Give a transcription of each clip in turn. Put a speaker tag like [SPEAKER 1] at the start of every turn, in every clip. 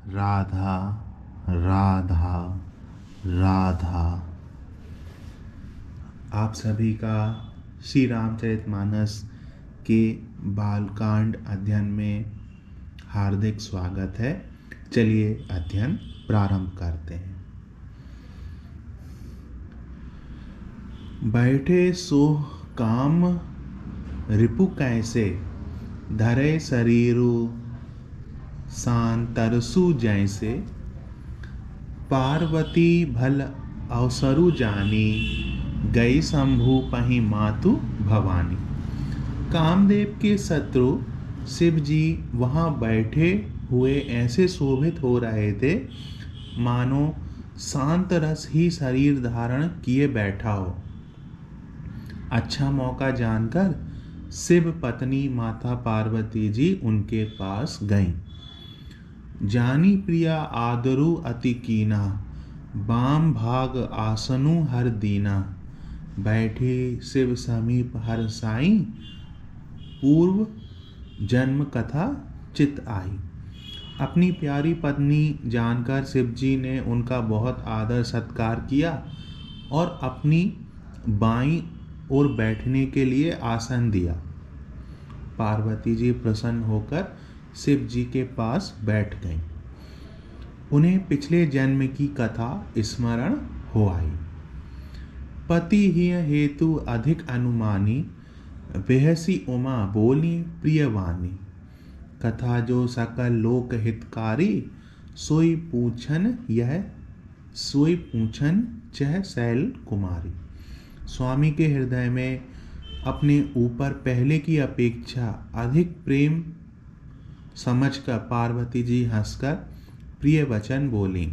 [SPEAKER 1] राधा राधा राधा। आप सभी का श्री रामचरितमानस के बालकांड अध्ययन में हार्दिक स्वागत है। चलिए अध्ययन प्रारंभ करते हैं। बैठे सो काम रिपु कैसे, धरे शरीरु सांतरसु जैसे। पार्वती भल अवसरु जानी, गई शंभु पहि मातु भवानी। कामदेव के शत्रु शिव जी वहाँ बैठे हुए ऐसे शोभित हो रहे थे मानो शांत रस ही शरीर धारण किए बैठा हो। अच्छा मौका जानकर शिव पत्नी माता पार्वती जी उनके पास गईं। जानी प्रिया आदरु अति कीना, बाम भाग आसनु हर दीना। बैठे शिव समीप हर साई, पूर्व जन्म कथा चित आई। अपनी प्यारी पत्नी जानकर शिव जी ने उनका बहुत आदर सत्कार किया और अपनी बाईं ओर बैठने के लिए आसन दिया। पार्वती जी प्रसन्न होकर शिव जी के पास बैठ गईं। उन्हें पिछले जन्म की कथा स्मरण हो आई। पति ही हेतु अधिक अनुमानी, बेहसी उमा बोली प्रियवानी। कथा जो सकल लोक हितकारी, सोई पूछन चह शैल कुमारी। स्वामी के हृदय में अपने ऊपर पहले की अपेक्षा अधिक प्रेम समझकर पार्वती जी हंसकर प्रिय वचन बोली।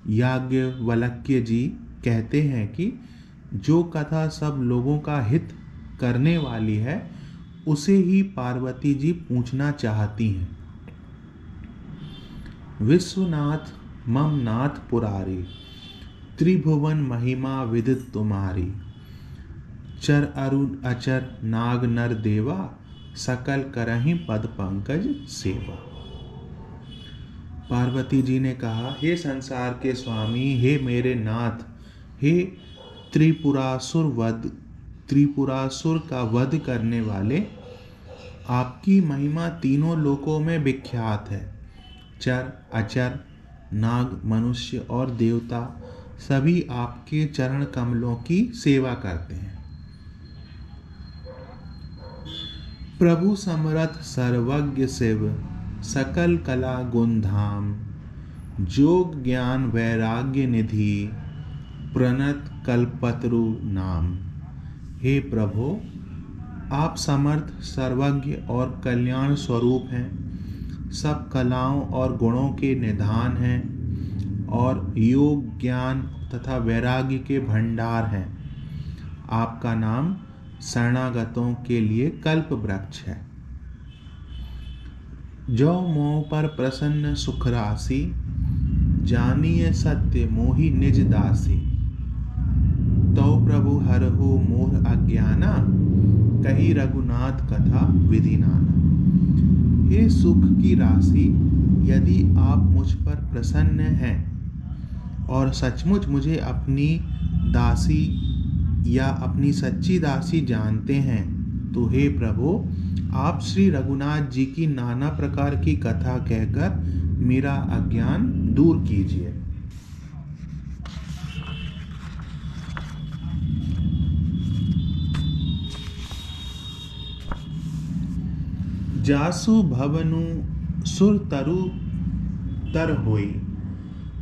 [SPEAKER 1] याज्ञवल्क्य जी कहते हैं कि जो कथा सब लोगों का हित करने वाली है उसे ही पार्वती जी पूछना चाहती हैं। विश्वनाथ मम नाथ पुरारी, त्रिभुवन महिमा विदित तुम्हारी। चर अरुण अचर नाग नर देवा, सकल करहि पद पंकज सेवा। पार्वती जी ने कहा, हे संसार के स्वामी, हे मेरे नाथ, हे त्रिपुरासुर का वध करने वाले, आपकी महिमा तीनों लोकों में विख्यात है। चर अचर नाग मनुष्य और देवता सभी आपके चरण कमलों की सेवा करते हैं। प्रभु समरथ सर्वज्ञ शिव, सकल कला गुण धाम। जोग ज्ञान वैराग्य निधि, प्रणत कल्पतरु नाम। हे प्रभु, आप समर्थ सर्वज्ञ और कल्याण स्वरूप हैं, सब कलाओं और गुणों के निधान हैं और योग ज्ञान तथा वैराग्य के भंडार हैं। आपका नाम शरणागतों के लिए कल्प वृक्ष है। जो मोह पर प्रसन्न सुख राशि, जानिए सत्य मोहि निज दासी। तो प्रभु हरहु मोह अज्ञाना, कही रघुनाथ कथा विधि नाना। हे सुख की राशि, यदि आप मुझ पर प्रसन्न हैं और सचमुच मुझे अपनी दासी या अपनी सच्ची दासी जानते हैं, तो हे प्रभु, आप श्री रघुनाथ जी की नाना प्रकार की कथा कहकर मेरा अज्ञान दूर कीजिए। जासु भवनु सुर तरु तर होई,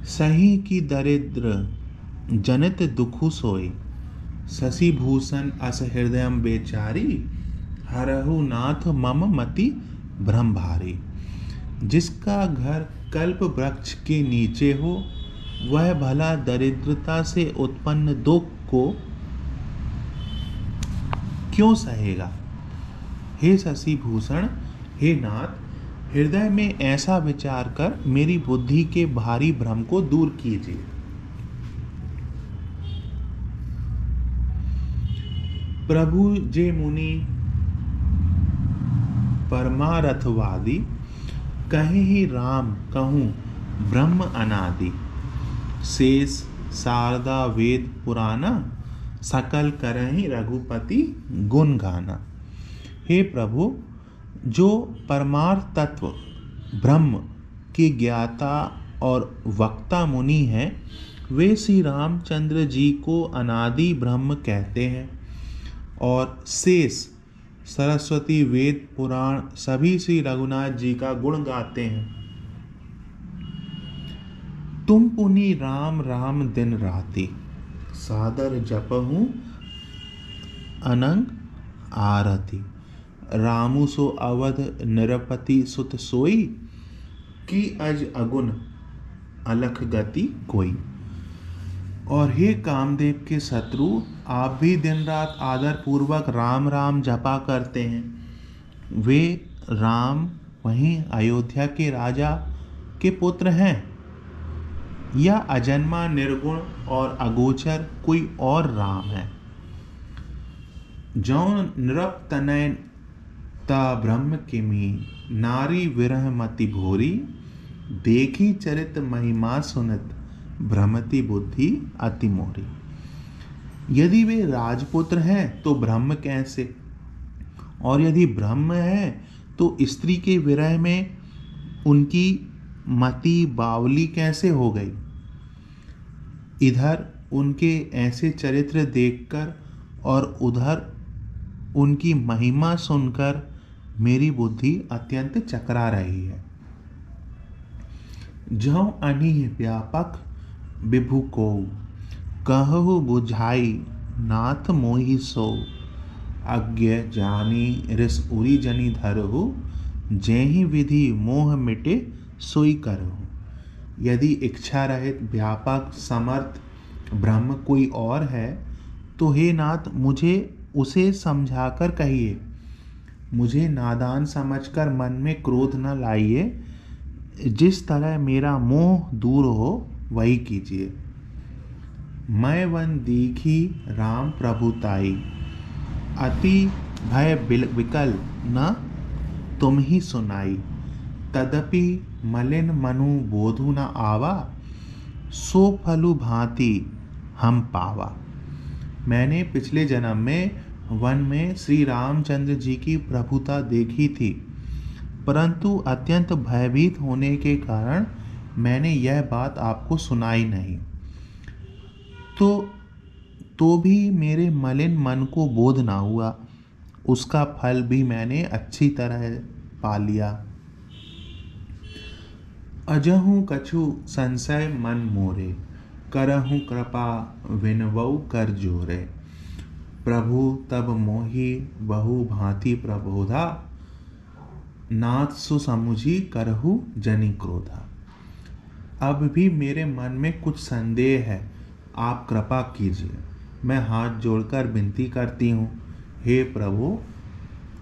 [SPEAKER 1] सही की दरिद्र जनित दुखु सोई। शशि भूषण अस हृदयम बेचारी, हरहु नाथ मम मति भ्रम भारी। जिसका घर कल्प वृक्ष के नीचे हो, वह भला दरिद्रता से उत्पन्न दुख को क्यों सहेगा। हे शशि भूषण, हे नाथ, हृदय में ऐसा विचार कर मेरी बुद्धि के भारी भ्रम को दूर कीजिए। प्रभु जे मुनि परमारथवादी, कहे ही राम कहूँ ब्रह्म अनादि, शेष शारदा वेद पुराना, सकल करहि रघुपति गुण गाना। हे प्रभु, जो परमार्थ तत्व ब्रह्म के ज्ञाता और वक्ता मुनि हैं, वे श्री रामचंद्र जी को अनादि ब्रह्म कहते हैं, और शेष सरस्वती वेद पुराण सभी श्री रघुनाथ जी का गुण गाते हैं। तुम पुनि राम राम दिन राति, सादर जपहूँ अनंग आरती। रामु सो अवध निरपति सुत सोई, की अज अगुन अलख गति कोई। और हे कामदेव के शत्रु, आप भी दिन रात आदर पूर्वक राम राम जपा करते हैं। वे राम वहीं अयोध्या के राजा के पुत्र हैं, या अजन्मा निर्गुण और अगोचर कोई और राम है। जौ नृप तनय ता ब्रह्म किमी, नारी विरह मति भोरी। देखी चरित महिमा सुनत, भ्रमति बुद्धि अति मोरी। यदि वे राजपुत्र हैं तो ब्रह्म कैसे, और यदि ब्रह्म है तो स्त्री के विरह में उनकी मति बावली कैसे हो गई। इधर उनके ऐसे चरित्र देखकर और उधर उनकी महिमा सुनकर मेरी बुद्धि अत्यंत चकरा रही है। जौ अनिह व्यापक विभु को, कहु बुझाई नाथ मोहि सो। अज्ञ जानी रिस उरी जनि धरहु, जेहि विधि मोह मिटे सोई करहु। यदि इच्छा रहित व्यापक समर्थ ब्रह्म कोई और है तो हे नाथ, मुझे उसे समझाकर कहिए। मुझे नादान समझकर मन में क्रोध न लाइए। जिस तरह मेरा मोह दूर हो वही कीजिए। मैं वन दीखी राम प्रभुताई, अति भय विकल न तुम ही सुनाई। तदपि मलिन मनु बोधु न आवा, सो फलु भांति हम पावा। मैंने पिछले जन्म में वन में श्री रामचंद्र जी की प्रभुता देखी थी, परंतु अत्यंत भयभीत होने के कारण मैंने यह बात आपको सुनाई नहीं। तो भी मेरे मलिन मन को बोध ना हुआ। उसका फल भी मैंने अच्छी तरह पा लिया। अजहु कछु संशय मन मोरे, करहु कृपा विनवऊ कर जोरे। प्रभु तब मोहि बहु भांति प्रबोधा, नाथ सुसमुझी करहु जनि क्रोधा। अब भी मेरे मन में कुछ संदेह है, आप कृपा कीजिए। मैं हाथ जोड़कर विनती करती हूँ, हे प्रभु,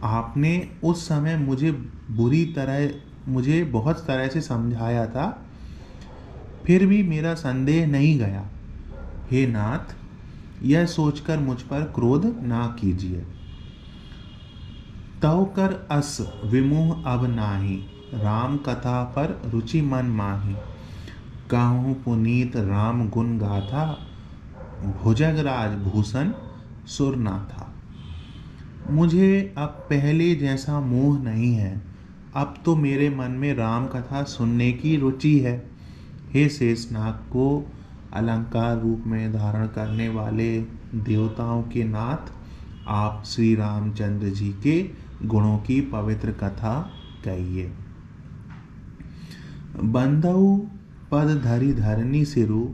[SPEAKER 1] आपने उस समय मुझे बहुत तरह से समझाया था, फिर भी मेरा संदेह नहीं गया। हे नाथ, यह सोचकर मुझ पर क्रोध ना कीजिए। तव कर अस विमुह अब नाही, राम कथा पर रुचि मन माही। कहूँ पुनीत राम गुण गाथा, भुजगराज भूषण सुर ना था। मुझे अब पहले जैसा मोह नहीं है। अब तो मेरे मन में राम कथा सुनने की रुचि है। हे शेषनाग को अलंकार रूप में धारण करने वाले देवताओं के नाथ, आप श्री रामचंद्र जी के गुणों की पवित्र कथा कहिए। बंधउ पद धरि धरनी सिरु,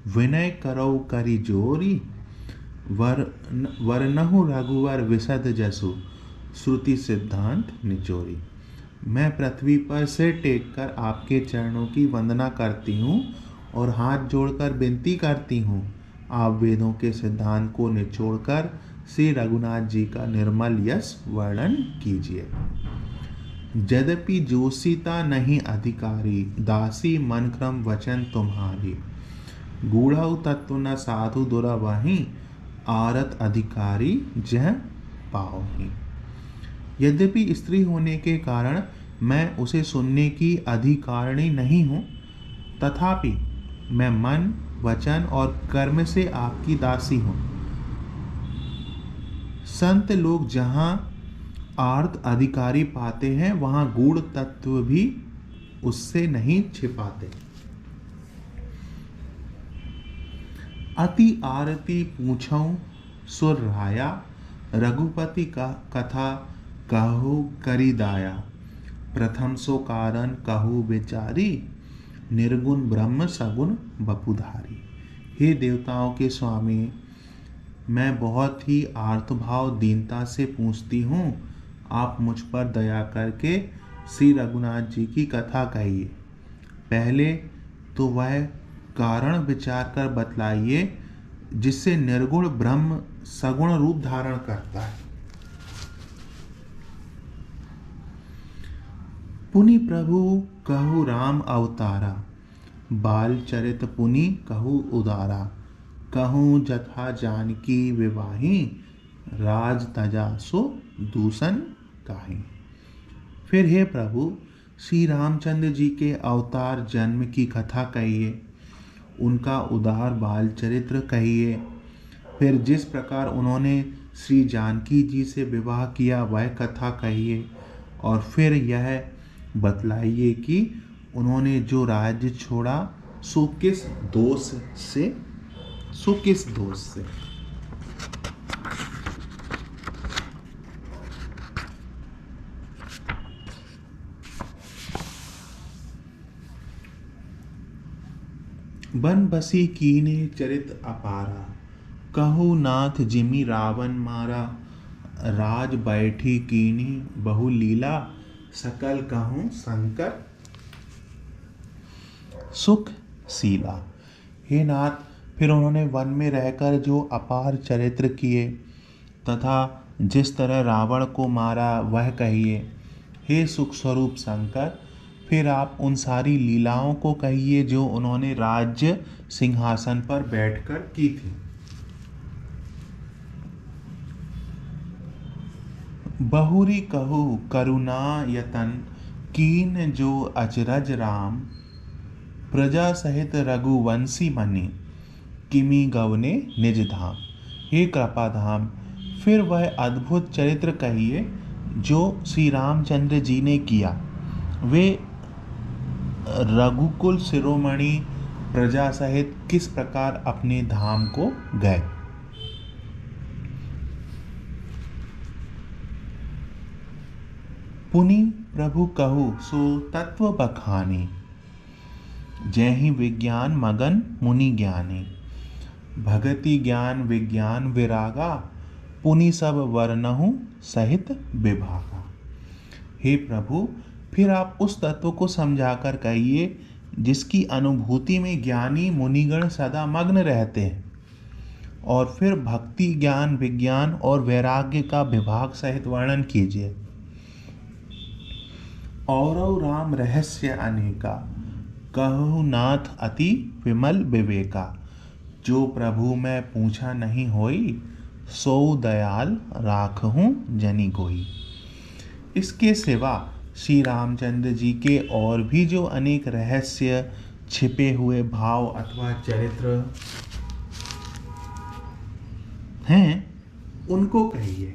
[SPEAKER 1] विनय करौ करि जोरी। वरनहु रघुवर विशद जसु, श्रुति सिद्धांत निचोरी। मैं पृथ्वी पर सिर टेककर आपके चरणों की वंदना करती हूँ और हाथ जोड़कर विनती करती हूँ। आप वेदों के सिद्धांत को निचोड़कर श्री रघुनाथ जी का निर्मल यश वर्णन कीजिए। यद्यपि जोशिता नहीं अधिकारी, दासी मन क्रम वचन तुम्हारी। गूढ़ऊ तत्व न साधु दुरावही, आरत अधिकारी जह पाओही। यद्यपि स्त्री होने के कारण मैं उसे सुनने की अधिकारिणी नहीं हूँ, तथापि मैं मन, वचन और कर्म से आपकी दासी हूँ। संत लोग जहाँ आर्त अधिकारी पाते हैं, वहाँ गूढ़ तत्व भी उससे नहीं छिपाते। अति आरती पूछऊं सुर राया, रघुपति का कथा कहु करी दाया। प्रथम सो कारण कहु विचारी, निर्गुण ब्रह्म सगुण बपुधारी। हे देवताओं के स्वामी, मैं बहुत ही आर्तभाव दीनता से पूछती हूँ, आप मुझ पर दया करके श्री रघुनाथ जी की कथा कहिए। पहले तो वह कारण विचार कर बतलाइए जिससे निर्गुण ब्रह्म सगुण रूप धारण करता है। पुनि प्रभु कहु राम अवतारा, बाल चरित पुनि कहु उदारा। कहूँ जथा जानकी विवाही, राज तजा सो दूषण काहि। फिर हे प्रभु, श्री रामचंद्र जी के अवतार जन्म की कथा कहिए, उनका उदार बाल चरित्र कहिए। फिर जिस प्रकार उन्होंने श्री जानकी जी से विवाह किया वह कथा कहिए। और फिर यह बतलाइए कि उन्होंने जो राज्य छोड़ा सो किस दोष से। बन बसी कीने चरित अपारा, कहु नाथ जिमि रावण मारा। राज बैठी कीनी बहु लीला, सकल कहूँ शंकर सुख सीला। हे नाथ, फिर उन्होंने वन में रहकर जो अपार चरित्र किए तथा जिस तरह रावण को मारा वह कहिए। हे सुख स्वरूप शंकर, फिर आप उन सारी लीलाओं को कहिए जो उन्होंने राज्य सिंहासन पर बैठकर की थी। बहुरी कहु करुणा यतन, कीन जो अचरज राम। प्रजा सहित रघुवंशी मनि, किमि गवने निज धाम। हे कृपा धाम, फिर वह अद्भुत चरित्र कहिए जो श्री रामचंद्र जी ने किया। वे रघुकुल शिरोमणि प्रजा सहित किस प्रकार अपने धाम को गए। पुनि प्रभु कहु सो तत्व बखानी, जय ही विज्ञान मगन मुनि ज्ञानी। भगति ज्ञान विज्ञान विरागा, पुनि सब वर्णहु सहित विभागा। हे प्रभु, फिर आप उस तत्व को समझाकर कहिए जिसकी अनुभूति में ज्ञानी मुनिगण सदा मग्न रहते हैं। और फिर भक्ति ज्ञान विज्ञान और वैराग्य का विभाग सहित वर्णन कीजिए। और राम रहस्य अनेका, कहु नाथ अति विमल विवेका। जो प्रभु मैं पूछा नहीं होई, सो दयाल राखहूँ जनि कोई। इसके सिवा श्री रामचंद्र जी के और भी जो अनेक रहस्य छिपे हुए भाव अथवा चरित्र हैं उनको कहिए।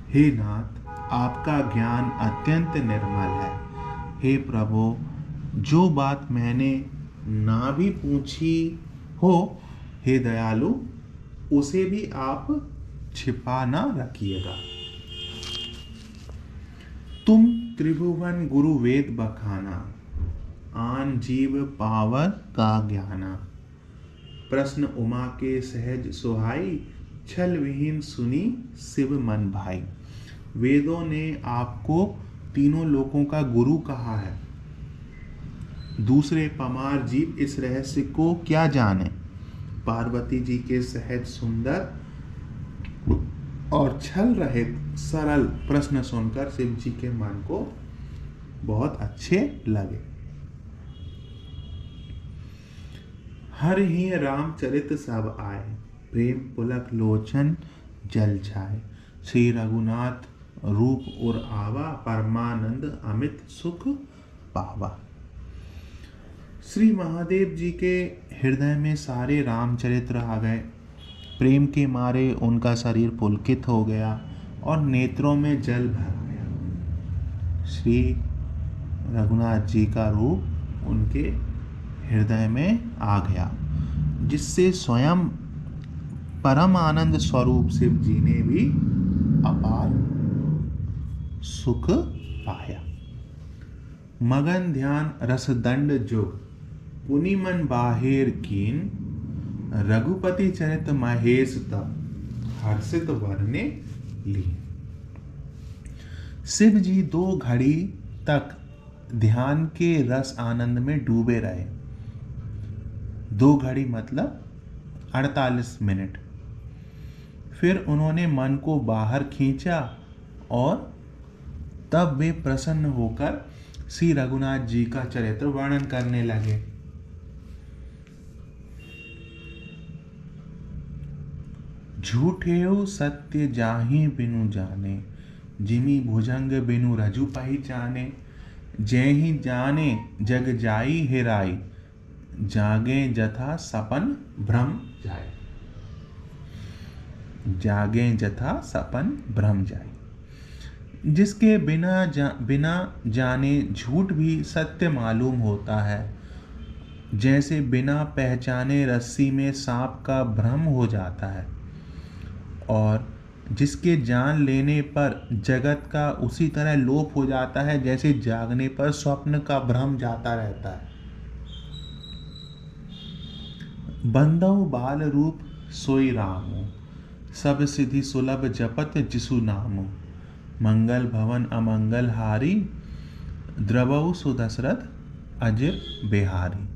[SPEAKER 1] हे नाथ, आपका ज्ञान अत्यंत निर्मल है। हे प्रभु, जो बात मैंने ना भी पूछी हो, हे दयालु, उसे भी आप छिपा ना रखिएगा। तुम त्रिभुवन गुरु वेद बखाना, आन जीव पावर का ज्ञाना। प्रश्न उमा के सहज सुहाई, छल विहीन सुनी शिव मन भाई। वेदों ने आपको तीनों लोकों का गुरु कहा है। दूसरे पमार जीव इस रहस्य को क्या जाने। पार्वती जी के सहज सुंदर और छल रहित सरल प्रश्न सुनकर शिव जी के मन को बहुत अच्छे लगे। हर ही रामचरित सब आए, प्रेम पुलक लोचन जल छाए। श्री रघुनाथ रूप और आवा, परमानंद अमित सुख पावा। श्री महादेव जी के हृदय में सारे रामचरित्र आ गए। प्रेम के मारे उनका शरीर पुलकित हो गया और नेत्रों में जल भर आया। श्री रघुनाथ जी का रूप उनके हृदय में आ गया, जिससे स्वयं परम आनंद स्वरूप शिव जी ने भी अपार सुख पाया। मगन ध्यान रसदंड जुग, पुनि मन बाहेर कीन, रघुपति चरित महेश तब, हर्षित वर्णे लीन। शिव जी 2 घड़ी तक ध्यान के रस आनंद में डूबे रहे। 2 घड़ी मतलब 48 मिनट। फिर उन्होंने मन को बाहर खींचा और तब वे प्रसन्न होकर श्री रघुनाथ जी का चरित्र वर्णन करने लगे। झूठेऊ सत्य जाहि बिनु जाने, जिमी भुजंग बिनु रजु पहिचाने, जेहि जाने जग जाई हेराई, जागे जथा सपन भ्रम जाए। जागे जथा सपन भ्रम जाए। जिसके बिना जाने झूठ भी सत्य मालूम होता है, जैसे बिना पहचाने रस्सी में सांप का भ्रम हो जाता है, और जिसके जान लेने पर जगत का उसी तरह लोप हो जाता है जैसे जागने पर स्वप्न का भ्रम जाता रहता है। बंदौ बाल रूप सोई रामो, सब सिद्धि सुलभ जपत जिसु नामो, मंगल भवन अमंगल हारी, द्रवौ सुदशरथ अजिर बिहारी।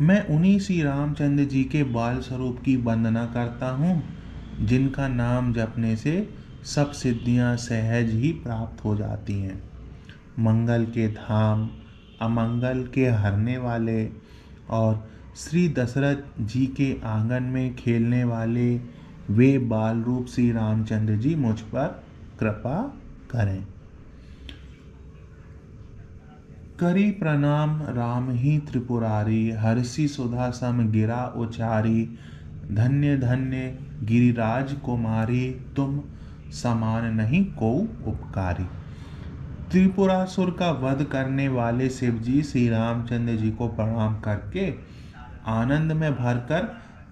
[SPEAKER 1] मैं उन्हीं श्री रामचंद्र जी के बाल स्वरूप की वंदना करता हूँ, जिनका नाम जपने से सब सिद्धियाँ सहज ही प्राप्त हो जाती हैं। मंगल के धाम, अमंगल के हरने वाले और श्री दशरथ जी के आंगन में खेलने वाले वे बाल रूप श्री रामचंद्र जी मुझ पर कृपा करें। करी प्रणाम राम ही त्रिपुरारी, हर्षि सुधा सम गिरा उचारी, धन्य धन्य गिरिराज कुमारी, तुम समान नहीं को उपकारी। त्रिपुरासुर का वध करने वाले शिव जी श्री रामचंद्र जी को प्रणाम करके आनंद में भरकर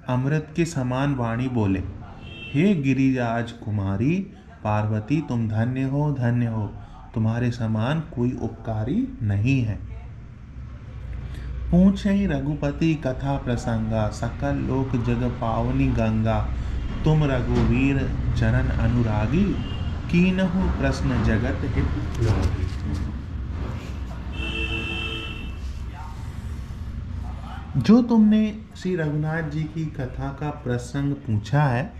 [SPEAKER 1] अमृत के समान वाणी बोले, हे गिरिराज कुमारी पार्वती, तुम धन्य हो, धन्य हो, तुम्हारे समान कोई उपकारी नहीं है। पूछे रघुपति कथा प्रसंगा, सकल लोक जग पावनी गंगा, तुम रघुवीर चरण अनुरागी, कीनहु प्रश्न जगत हित लागी। जो तुमने श्री रघुनाथ जी की कथा का प्रसंग पूछा है,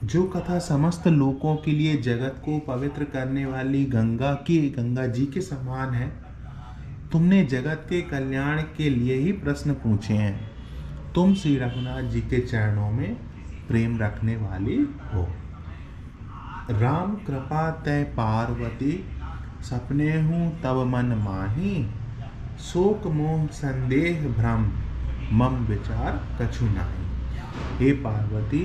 [SPEAKER 1] जो कथा समस्त लोकों के लिए जगत को पवित्र करने वाली गंगा जी के समान है, तुमने जगत के कल्याण के लिए ही प्रश्न पूछे हैं। तुम श्री रघुनाथ जी के चरणों में प्रेम रखने वाली हो। राम कृपा तय पार्वती, सपने हूँ तब मन माही, शोक मोह संदेह भ्रम, मम विचार कछु नाही। हे पार्वती,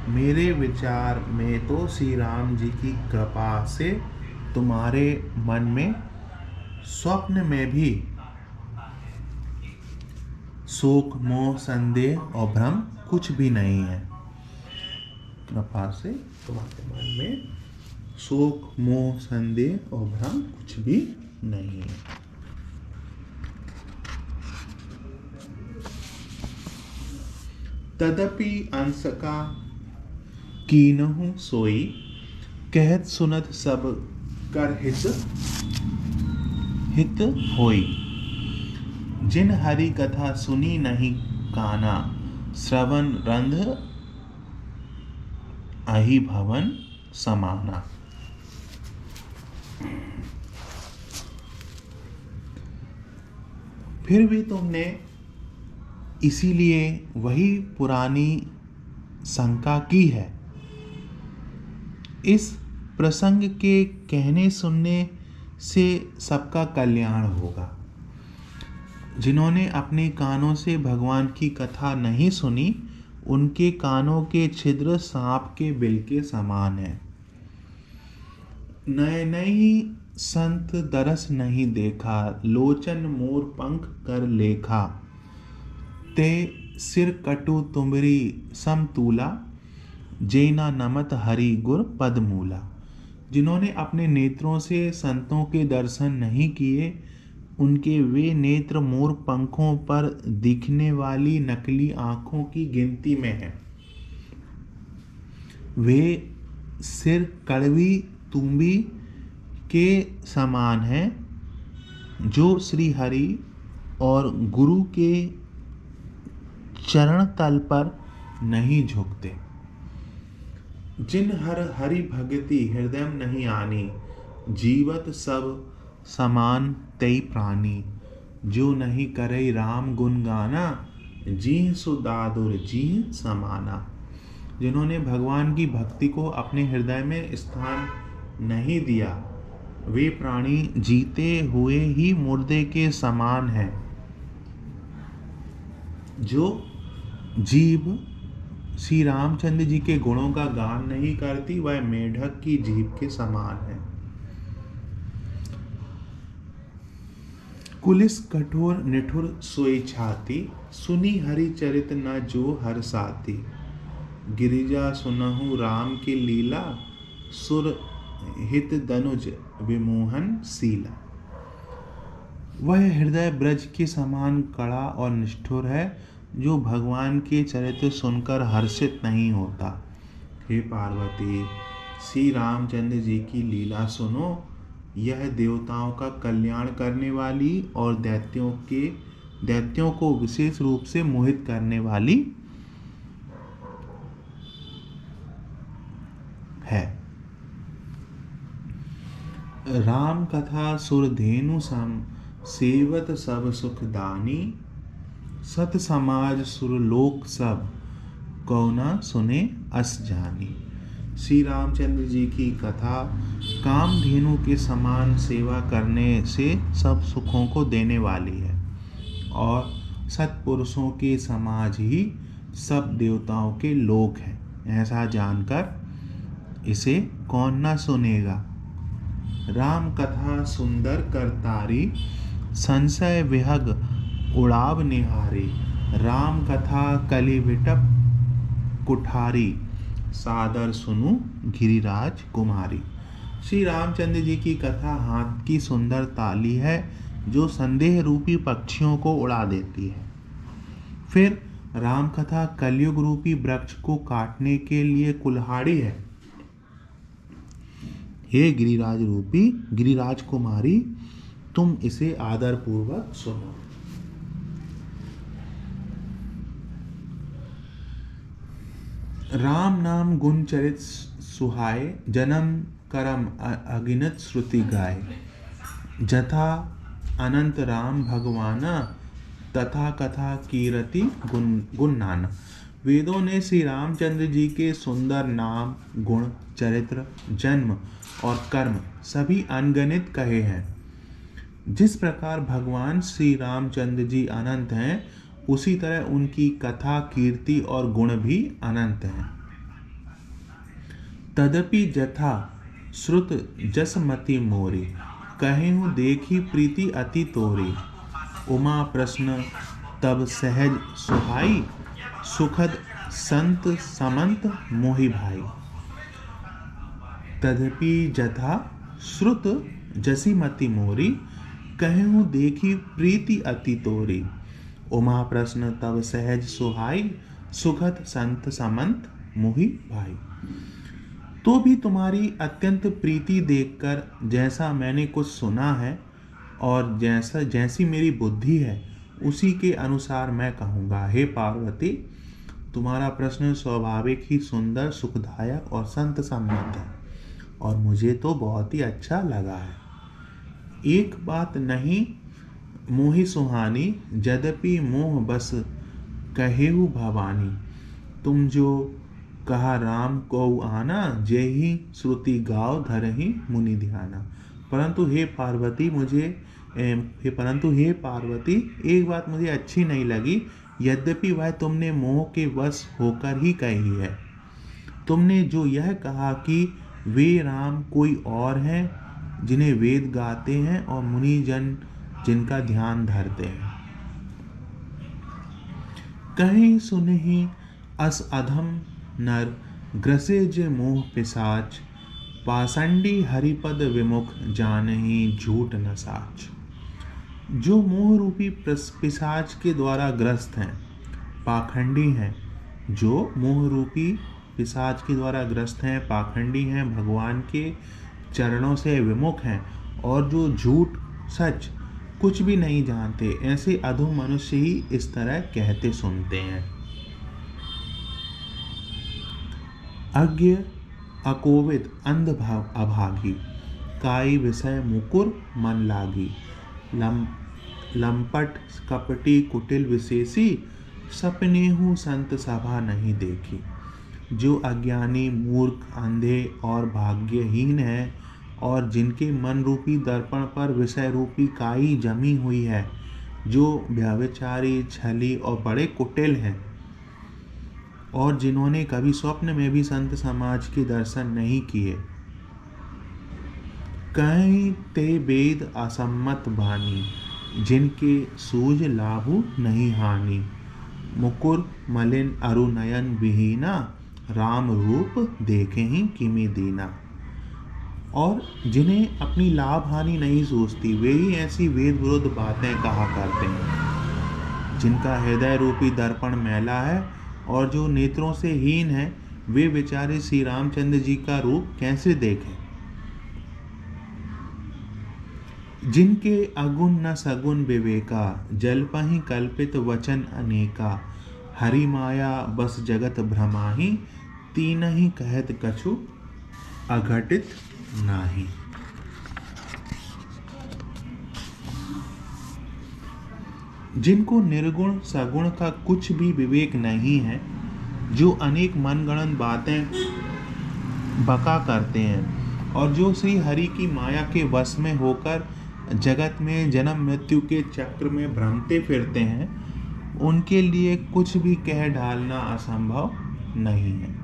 [SPEAKER 1] मेरे विचार में तो श्री राम जी की कृपा से तुम्हारे मन में स्वप्न में भी शोक मोह संदेह और भ्रम कुछ भी नहीं है। कृपा से तुम्हारे मन में शोक मोह संदेह और भ्रम कुछ भी नहीं है। तदपि अंश का कीनहु सोई, कहत सुनत सब कर हित होई। जिन हरि कथा सुनी नहीं काना, श्रवण रंध अहि भवन समाना। फिर भी तुमने इसीलिए वही पुरानी शंका की है। इस प्रसंग के कहने सुनने से सबका कल्याण होगा। जिन्होंने अपने कानों से भगवान की कथा नहीं सुनी, उनके कानों के छिद्र सांप के बिल के समान हैं। नए नई संत दरस नहीं देखा, लोचन मोर पंख कर लेखा। ते सिर कटु तुमरी समतूला, जेना नमत हरि गुर पदमूला। जिन्होंने अपने नेत्रों से संतों के दर्शन नहीं किए, उनके वे नेत्र मोर पंखों पर दिखने वाली नकली आंखों की गिनती में हैं। वे सिर कड़वी तुम्बी के समान हैं, जो श्री हरि और गुरु के चरण तल पर नहीं झुकते। जिन हर हरि भगति हृदय नहीं आनी, जीवत सब समान तई प्राणी। जो नहीं करे राम गुण गाना, जीह सुदादुर जीह समाना। जिन्होंने भगवान की भक्ति को अपने हृदय में स्थान नहीं दिया, वे प्राणी जीते हुए ही मुर्दे के समान हैं। जो जीभ श्री रामचंद्र जी के गुणों का गान नहीं करती, वह मेढक की जीभ के समान है। कुलिस कठोर निठुर सोई छाती, सुनी हरि चरित न जो हर साथी। गिरिजा सुनहु राम की लीला, सुर हित दनुज विमोहन सीला। वह हृदय ब्रज के समान कड़ा और निष्ठुर है, जो भगवान के चरित्र सुनकर हर्षित नहीं होता। हे पार्वती, श्री रामचंद्र जी की लीला सुनो। यह देवताओं का कल्याण करने वाली और दैत्यों को विशेष रूप से मोहित करने वाली है। राम कथा सुरधेनु सम, सेवत सब सुख दानी। सत समाज सुरलोक सब, कौना सुने अस जानी। श्री रामचंद्र जी की कथा कामधेनु के समान सेवा करने से सब सुखों को देने वाली है, और सत्पुरुषों के समाज ही सब देवताओं के लोक हैं। ऐसा जानकर इसे कौन ना सुनेगा। राम कथा सुंदर करतारी, संशय विहग उड़ाव निहारी। राम कथा कलि विटप कुठारी, सादर सुनु गिरिराज कुमारी। श्री रामचंद्र जी की कथा हाथ की सुंदर ताली है, जो संदेह रूपी पक्षियों को उड़ा देती है। फिर राम कथा कलयुग रूपी वृक्ष को काटने के लिए कुल्हाड़ी है। हे गिरिराज रूपी गिरिराज कुमारी, तुम इसे आदर पूर्वक सुनो। राम नाम गुण चरित सुहाए, जन्म करम अगिनत श्रुति गाय। जथा अनंत राम भगवाना, तथा कथा कीरति गुण नाना। वेदों ने श्री रामचंद्र जी के सुंदर नाम, गुण, चरित्र, जन्म और कर्म सभी अनगिनत कहे हैं। जिस प्रकार भगवान श्री रामचंद्र जी अनंत हैं, उसी तरह उनकी कथा, कीर्ति और गुण भी अनंत हैं। तदपि जथा श्रुत जसमति मोरी, कहेहु देखी प्रीति अति तोरी। उमा प्रश्न तब सहज सुहाई, सुखद संत समंत मोहि भाई। तदपि जथा श्रुत जसीमति मोरी, कहेहु देखी प्रीति अति तोरी। उमा प्रश्न तब सहज सुहाई, सुखद संत समंत मोहि भाई। तो भी तुम्हारी अत्यंत प्रीति देखकर जैसा मैंने कुछ सुना है और जैसी मेरी बुद्धि है, उसी के अनुसार मैं कहूँगा। हे पार्वती, तुम्हारा प्रश्न स्वाभाविक ही सुंदर, सुखदायक और संत सम्मत है, और मुझे तो बहुत ही अच्छा लगा है। एक बात नहीं मोहि सुहानी, यद्यपि मोह बस कहेहु भवानी। तुम जो कहा राम को आना, जेहि श्रुति गाओ धरहि मुनि ध्याना। परंतु हे पार्वती एक बात मुझे अच्छी नहीं लगी, यद्यपि वह तुमने मोह के वश होकर ही कही है। तुमने जो यह कहा कि वे राम कोई और हैं जिन्हें वेद गाते हैं और मुनि जन जिनका ध्यान धरते हैं। कहीं सुनहि अस अधम नर, ग्रसे जे मोह पिशाच, पाषंडी हरिपद विमुख, जानहि झूठ न साच। जो मोह रूपी पिशाच के द्वारा ग्रस्त हैं, पाखंडी हैं, जो मोह रूपी पिशाच के द्वारा ग्रस्त हैं, पाखंडी हैं, भगवान के चरणों से विमुख हैं और जो झूठ सच कुछ भी नहीं जानते, ऐसे अधम मनुष्य ही इस तरह कहते सुनते हैं। अज्ञ अकोविद अंध अभागी, काई विषय मुकुर मन लागी। लंपट कपटी कुटिल विशेषी, सपनेहु संत सभा नहीं देखी। जो अज्ञानी मूर्ख अंधे और भाग्यहीन है और जिनके मन रूपी दर्पण पर विषय रूपी काई जमी हुई है, जो व्यभिचारी, छली और बड़े कुटिल हैं और जिन्होंने कभी स्वप्न में भी संत समाज के दर्शन नहीं किए। कहीं ते वेद असम्मत बानी, जिनके सूझ लाभु नहीं हानि। मुकुर मलिन अरु नयन विहीना, राम रूप देखे ही किमि दीना। और जिन्हें अपनी लाभ हानि नहीं सोचती, वे ही ऐसी वेद विरुद्ध बातें कहा करते हैं। जिनका हृदय रूपी दर्पण मैला है और जो नेत्रों से हीन है, वे बेचारे श्री रामचंद्र जी का रूप कैसे देखें। जिनके अगुण न सगुण विवेका, जल्पहि कल्पित वचन अनेका। हरि माया बस जगत भ्रमाहि, तीनहि कहत कछु अघटित नाही। जिनको निर्गुण सगुण का कुछ भी विवेक नहीं है, जो अनेक मनगणन बातें बका करते हैं और जो श्री हरि की माया के वश में होकर जगत में जन्म मृत्यु के चक्र में भ्रमते फिरते हैं, उनके लिए कुछ भी कह डालना असंभव नहीं है।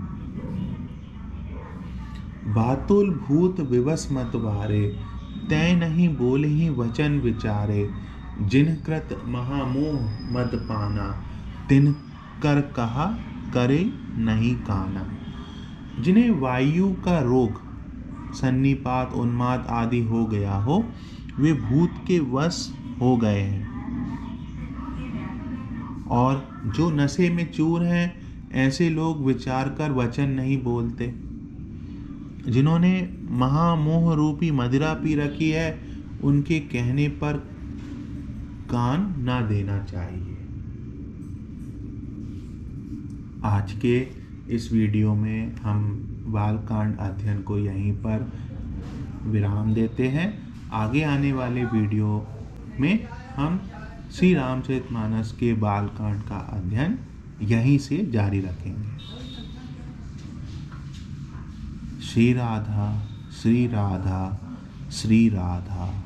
[SPEAKER 1] बातुल भूत विवश मत वारे, तय नहीं बोले ही वचन विचारे। जिन कृत महामोह मद पाना, तिन कर कहा करे नहीं काना। जिन्हें वायु का रोग, सन्निपात, उन्माद आदि हो गया हो, वे भूत के वश हो गए हैं। और जो नशे में चूर हैं, ऐसे लोग विचार कर वचन नहीं बोलते। जिन्होंने महामोह रूपी मदिरा पी रखी है, उनके कहने पर कान ना देना चाहिए। आज के इस वीडियो में हम बालकांड अध्ययन को यहीं पर विराम देते हैं। आगे आने वाले वीडियो में हम श्री रामचरितमानस के बालकांड का अध्ययन यहीं से जारी रखेंगे। श्री राधा, श्री राधा, श्री राधा।